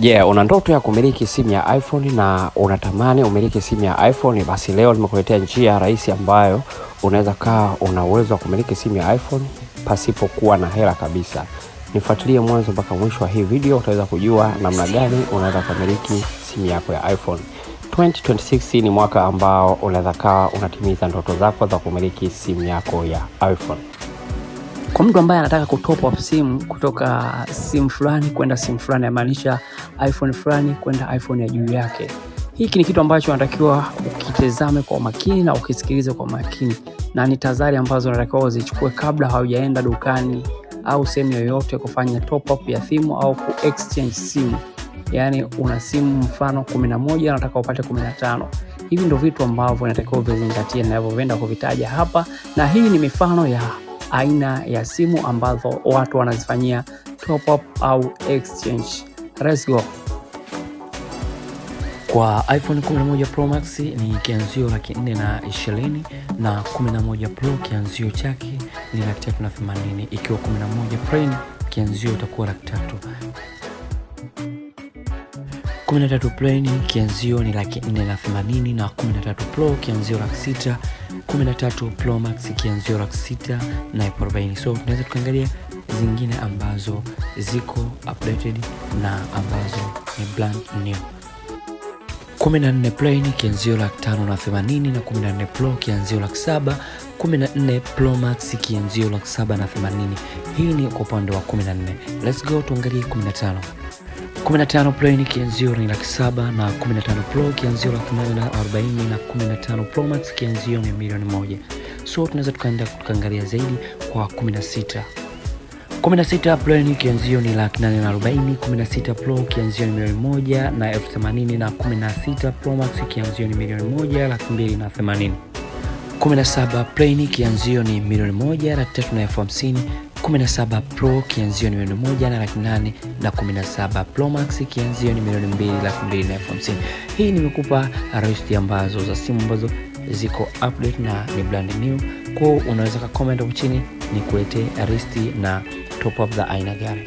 Una ndoto ya kumiliki simu ya iPhone na unatamani umiliki simu ya iPhone? Basi leo nimekuletea njia rahisi ambayo unaweza una uwezo wa kumiliki simu ya iPhone pasipo kuwa na hela kabisa. Nifuatilie mwanzo mpaka mwisho wa hii video, utaweza kujua namna gani unaweza kumiliki simu yako ya iPhone. 2026 ni mwaka ambao unaweza unatimiza ndoto zako za kumiliki simu yako ya iPhone. Kwa mtu ambaye anataka kutop up simu kutoka simu fulani kwenda simu fulani, yamaanisha iPhone fulani kwenda iPhone ya juu yake, hiki ni kitu ambacho unatakiwa ukitazame kwa makini na ukisikilize kwa makini, na ni tahadhari ambazo unatakiwa uzichukue kabla haujaenda dukani au sehemu yoyote kufanya top up ya simu au ku exchange simu. Yani una simu mfano 11 unataka upate 15. Hivi ndio vitu ambavyo unatakiwa uvizingatie na ninavyoenda kuvitaja hapa, na hii ni mifano ya aina ya simu ambazo watu wanazifanyia top up au exchange. Let's go. Kwa iPhone 11 Pro Max ni kianzio $420 na 11 Pro kianzio chake ni $380. Ikiwa 11 Pro kianzio itakuwa $300. 13 Pro kianzio ni $480 na 13 Pro kianzio $600. 13 Pro Max kianzio $600 na $40. So tunaweza tukaangalia zingine ambazo ziko updated na ambazo ni brand new. 14 Pro kianzio $580 na 14 Pro kianzio $700. 14 Pro Max kianzio $780. Hii ni kwa upande wa 14. Let's go tuangalie 15. 15 Pro kianzio ni $700 na 15 Pro kianzio $840 na 15 Pro Max kianzio ni $1,000,000. So tunaweza tukaenda kuangalia zaidi kwa 16. 16 Pro kianzio ni $840. 16 Pro kianzio ni $1,000,000 na $80,000 na 16 Pro Max kianzio ni $1,000,000 $280,000. 17 Pro kianzio ni $1,000,000 $350,000. 17 Pro kianzio ni $1,000,000 na $800,000 na 17 Pro Max kianzio ni $2,200,000 $250,000. Hii nimekupa list ambazo za simu ambazo ziko update na ni brand new. Kwa unaweza comment hapo chini nikuletee list na top up za aina gani.